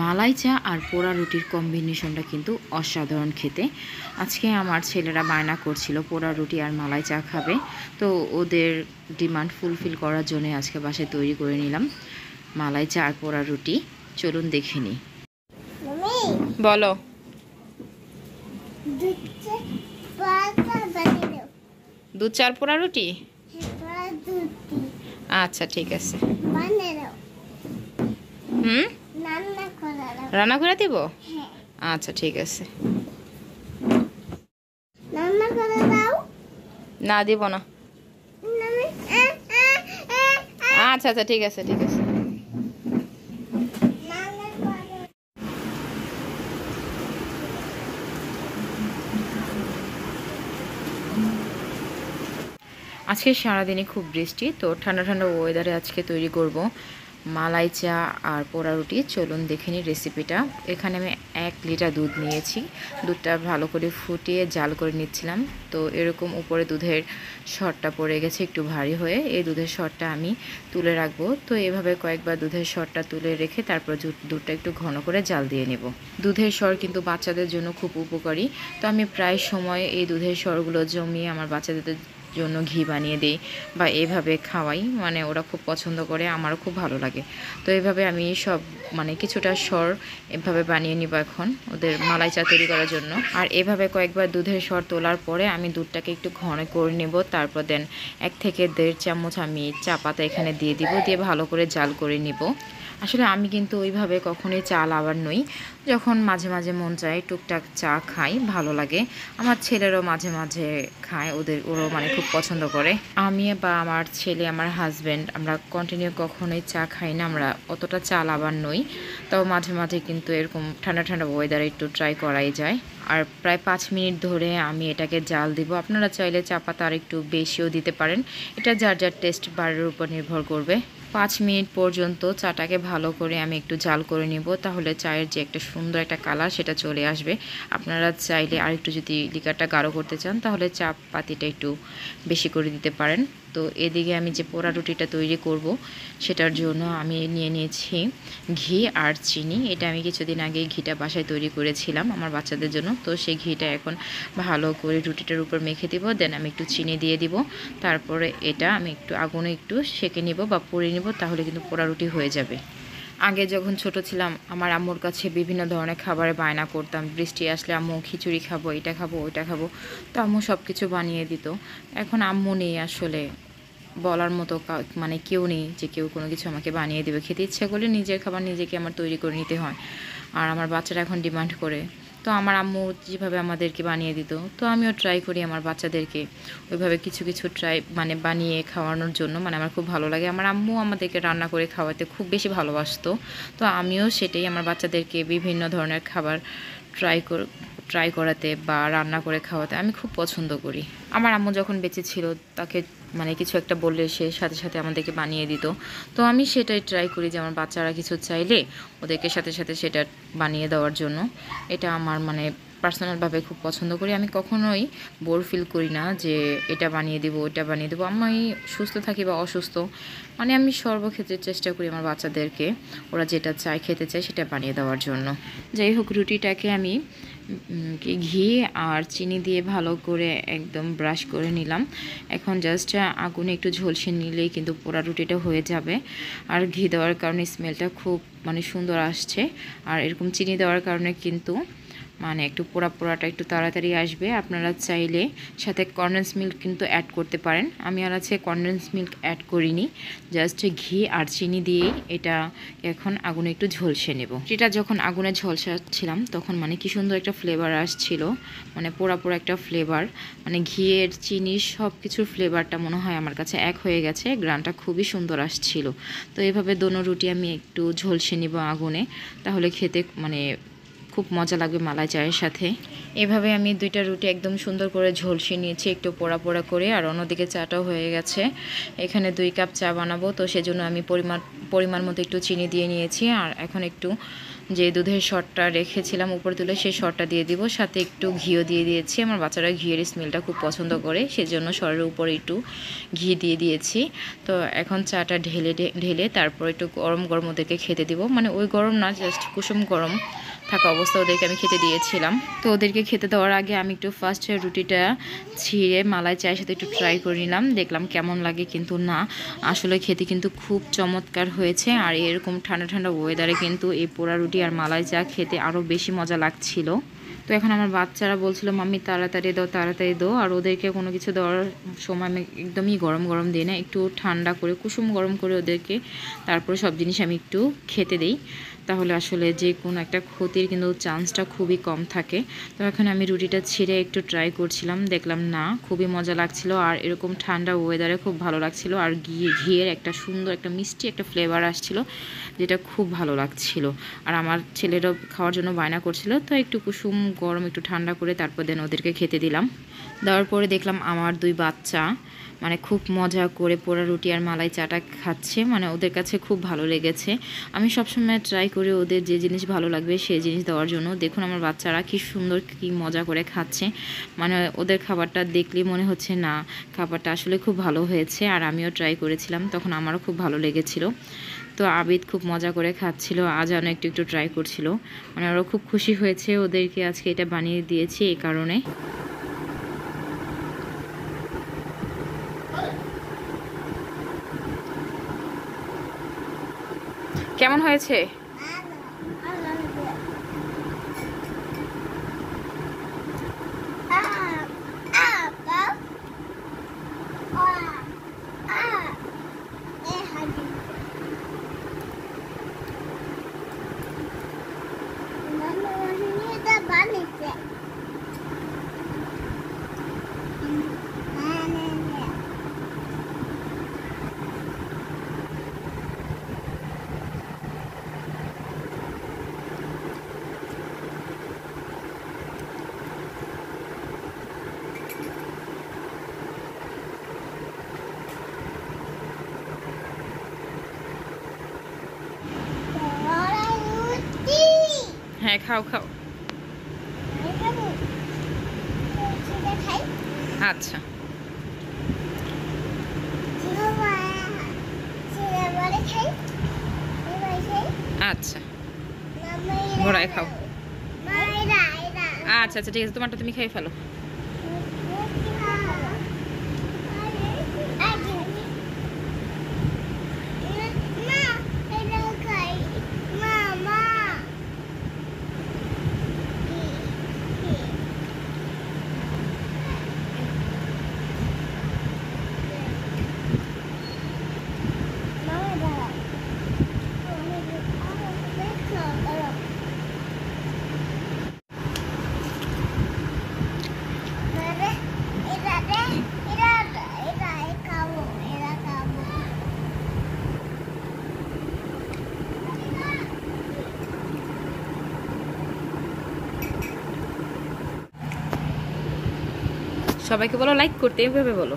মালাই চা আর পোড়া রুটির কম্বিনেশনটা কিন্তু অসাধারণ খেতে। আজকে আমার ছেলেরা বায়না করছিল পোড়া রুটি আর মালাই চা খাবে, তো ওদের ডিমান্ড ফুলফিল করার জন্য আজকে বাসায় তৈরি করে নিলাম মালাই চা আর পোড়া রুটি। চলুন দেখে নিই। বলো। দুধ চা আর পোড়া রুটি, আচ্ছা ঠিক আছে। রান্না করে দিব, আচ্ছা ঠিক আছে। না দিব না, আচ্ছা আচ্ছা ঠিক আছে ঠিক আছে। আজকে সারাদিনই খুব বৃষ্টি, তো ঠান্ডা ঠান্ডা ওয়েদারে আজকে তৈরি করব মালাই চা আর পোড়া রুটি। চলুন দেখে নিই রেসিপিটা। এখানে আমি 1 লিটার দুধ নিয়েছি। দুধটা ভালো করে ফুটিয়ে জাল করে নিচ্ছিলাম। তো এরকম উপরে দুধের সরটা পড়ে গেছে একটু ভারী হয়ে, এই দুধের সরটা আমি তুলে রাখবো। তো এভাবে কয়েকবার দুধের সরটা তুলে রেখে তারপর দুধটা একটু ঘন করে জাল দিয়ে নেব। দুধের সর কিন্তু বাচ্চাদের জন্য খুব উপকারী। তো আমি প্রায় সময় এই দুধের সরগুলো জমিয়ে আমার বাচ্চাদের জন্য ঘি বানিয়ে দিই বা এভাবে খাওয়াই, মানে ওরা খুব পছন্দ করে, আমারও খুব ভালো লাগে। তো এভাবে আমি সব কিছুটা সর এভাবে বানিয়ে নিব এখন ওদের মালাই চা তৈরি করার জন্য। আর এভাবে কয়েকবার দুধের সর তোলার পরে আমি দুধটাকে একটু ঘন করে নেব। তারপর দেন 1 থেকে 1.5 চামচ আমি চা পাতা এখানে দিয়ে দিব, দিয়ে ভালো করে জাল করে নিব। আসলে আমি কিন্তু ওইভাবে কখনোই চা লাভার নই। যখন মাঝে মাঝে মন চায় টুকটাক চা খাই, ভালো লাগে। আমার ছেলেরও মাঝে মাঝে খায়, ওরাও খুব পছন্দ করে। আমি বা আমার ছেলে, আমার হাজব্যান্ড, আমরা কন্টিনিউ কখনোই চা খাই না, আমরা অতটা চা লাভার নই। তাও মাঝে মাঝে কিন্তু এরকম ঠান্ডা ঠান্ডা ওয়েদারে একটু ট্রাই করাই যায়। আর প্রায় 5 মিনিট ধরে আমি এটাকে জাল দিব। আপনারা চাইলে চা পাতা আর একটু বেশিও দিতে পারেন, এটা যার যার টেস্ট বারের উপর নির্ভর করবে। 5 মিনিট পর্যন্ত চাটাকে ভালো করে আমি একটু জাল করে নিব, তাহলে চায়ের যে একটা সুন্দর একটা কালার সেটা চলে আসবে। আপনারা চাইলে আর একটু যদি লিকারটা গাঢ় করতে চান তাহলে চা পাতিটা একটু বেশি করে দিতে পারেন। তো এদিকে আমি যে পোড়া রুটিটা তৈরি করব সেটার জন্য আমি নিয়ে নিয়েছি ঘি আর চিনি। এটা আমি কিছুদিন আগে ঘিটা বাসায় তৈরি করেছিলাম আমার বাচ্চাদের জন্য। তো সেই ঘিটা এখন ভালো করে রুটিটার উপর মেখে দিব, দেন আমি একটু চিনি দিয়ে দিব। তারপরে এটা আমি একটু আগুনে একটু সেঁকে নিব বা পুড়ে নিব, তাহলে কিন্তু পোড়া রুটি হয়ে যাবে। আগে যখন ছোট ছিলাম আমার আম্মুর কাছে বিভিন্ন ধরনের খাবারে বায়না করতাম। বৃষ্টি আসলে আম্মু খিচুড়ি খাবো, এটা খাবো, ওইটা খাবো, তো আম্মু সব কিছু বানিয়ে দিত। এখন আম্মু নেই, আসলে বলার মতো কেউ নেই যে কেউ কোনো কিছু আমাকে বানিয়ে দেবে। খেতে ইচ্ছা করলে নিজের খাবার নিজেকে আমার তৈরি করে নিতে হয়। আর আমার বাচ্চারা এখন ডিমান্ড করে, তো আমার আম্মু যেভাবে আমাদেরকে বানিয়ে দিত, তো আমিও ট্রাই করি আমার বাচ্চাদেরকে ওইভাবে কিছু কিছু বানিয়ে খাওয়ানোর জন্য। আমার খুব ভালো লাগে। আমার আম্মু আমাদেরকে রান্না করে খাওয়াতে খুব বেশি ভালোবাসতো, তো আমিও সেটাই আমার বাচ্চাদেরকে বিভিন্ন ধরনের খাবার ট্রাই করাতে বা রান্না করে খাওয়াতে আমি খুব পছন্দ করি। আমার আম্মু যখন বেঁচে ছিল তাকে কিছু একটা বললে সে সাথে সাথে আমাদেরকে বানিয়ে দিত। তো আমি সেটাই ট্রাই করি যে আমার বাচ্চারা কিছু চাইলে ওদেরকে সাথে সাথে সেটা বানিয়ে দেওয়ার জন্য। এটা আমার পার্সোনালভাবে খুব পছন্দ করি। আমি কখনোই বোর ফিল করি না যে এটা বানিয়ে দেবো, ওটা বানিয়ে দেবো। আমি সুস্থ থাকি বা অসুস্থ, আমি সর্বক্ষেত্রে চেষ্টা করি আমার বাচ্চাদেরকে ওরা যেটা চায়, খেতে চায়, সেটা বানিয়ে দেওয়ার জন্য। যাই হোক, রুটিটাকে আমি ঘি আর চিনি দিয়ে ভালো করে একদম ব্রাশ করে নিলাম। এখন জাস্ট আগুনে একটু ঝলসে নিলেই কিন্তু পোড়া রুটিটা হয়ে যাবে। আর ঘি দেওয়ার কারণে স্মেলটা খুব সুন্দর আসছে। আর এরকম চিনি দেওয়ার কারণে কিন্তু একটু পোড়াটা একটু তাড়াতাড়ি আসবে। আপনারা চাইলে সাথে কনডেন্স মিল্ক কিন্তু অ্যাড করতে পারেন। আমি আর আছে কনডেন্স মিল্ক অ্যাড করিনি, জাস্ট ঘি আর চিনি দিয়েই এটা এখন আগুনে একটু ঝলসে নেব। এটা যখন আগুনে ঝলসাচ্ছিলাম তখন কি সুন্দর একটা ফ্লেভার আসছিল, পোড়া একটা ফ্লেভার, ঘিয়ের চিনির সব কিছুর ফ্লেভারটা মনে হয় আমার কাছে এক হয়ে গেছে। গ্রানটা খুবই সুন্দর আসছিল। তো এভাবে দোনো রুটি আমি একটু ঝলসে নিব আগুনে, তাহলে খেতে খুব মজা লাগবে মালাই চায়ের সাথে। এভাবে আমি 2টা রুটি একদম সুন্দর করে ঝলসিয়ে নিয়েছি, একটু পোড়া পোড়া করে। আর অন্যদিকে চাটাও হয়ে গেছে। এখানে 2 কাপ চা বানাবো, তো সেজন্য আমি পরিমাণ মতো একটু চিনি দিয়ে নিয়েছি। আর এখন একটু যে দুধের শটটা রেখেছিলাম উপরে তুলে, সেই শটটা দিয়ে দিব। সাথে একটু ঘিও দিয়ে দিয়েছি। আমার বাচ্চারা ঘিয়ের স্মেলটা খুব পছন্দ করে, সেজন্য শরের উপরে একটু ঘি দিয়ে দিয়েছি। তো এখন চাটা ঢেলে তারপর একটু গরম গরম ওদেরকে খেতে দিব। মানে ওই গরম না, জাস্ট কুসুম গরম থাকা অবস্থা ওদেরকে আমি খেতে দিয়েছিলাম। তো ওদেরকে খেতে দেওয়ার আগে আমি একটু ফার্স্ট রুটিটা ছিঁড়ে মালাই চায়ের সাথে একটু ট্রাই করে নিলাম, দেখলাম কেমন লাগে। কিন্তু না, আসলে খেতে কিন্তু খুব চমৎকার হয়েছে। আর এরকম ঠান্ডা ঠান্ডা ওয়েদারে কিন্তু এই পোড়া রুটি আর মালাই চা খেতে আরও বেশি মজা লাগছিল। তো এখন আমার বাচ্চারা বলছিল মাম্মি তাড়াতাড়ি দাও। আর ওদেরকে কোনো কিছু দেওয়ার সময় আমি একদমই গরম গরম দিই না, একটু ঠান্ডা করে কুসুম গরম করে ওদেরকে তারপরে সব জিনিস আমি একটু খেতে দিই। তাহলে আসলে যে কোনো একটা ক্ষতির কিন্তু চান্সটা খুবই কম থাকে। তো এখন আমি রুটিটা ছিঁড়ে একটু ট্রাই করছিলাম, দেখলাম না খুবই মজা লাগছিল। আর এরকম ঠান্ডা ওয়েদারে খুব ভালো লাগছিল। আর ঘিয়ের একটা সুন্দর একটা মিষ্টি একটা ফ্লেভার আসছিল, যেটা খুব ভালো লাগছিল। আর আমার ছেলেরাও খাওয়ার জন্য বায়না করছিল, তো একটু কুসুম গরম একটু ঠান্ডা করে তারপর দেন ওদেরকে খেতে দিলাম। দেওয়ার পরে দেখলাম আমার 2 বাচ্চা মানে খুব মজা করে পোড়া রুটি আর মালাই চাটা খাচ্ছে। মানে ওদের কাছে খুব ভালো লেগেছে। আমি সবসময় ট্রাই করি ওদের যে জিনিস ভালো লাগবে সেই জিনিস দেওয়ার জন্য। দেখুন আমার বাচ্চারা কি সুন্দর কি মজা করে খাচ্ছে। মানে ওদের খাবারটা দেখলেই মনে হচ্ছে না, খাবারটা আসলে খুব ভালো হয়েছে। আর আমিও ট্রাই করেছিলাম, তখন আমারও খুব ভালো লেগেছিল। তো আবিদ খুব মজা করে খাচ্ছিল, আজানও একটু একটু ট্রাই করছিল। মানে ওরা খুব খুশি হয়েছে, ওদেরকে আজকে এটা বানিয়ে দিয়েছি এই কারণে। কেমন হয়েছে? হ্যাঁ, খাও খাও। আচ্ছা আচ্ছা, ঘোড়ায় খাও। আচ্ছা আচ্ছা, ঠিক আছে, তোমারটা তুমি খেয়ে ফেলো। সবাইকে বলো লাইক করতে, এভাবে বলো।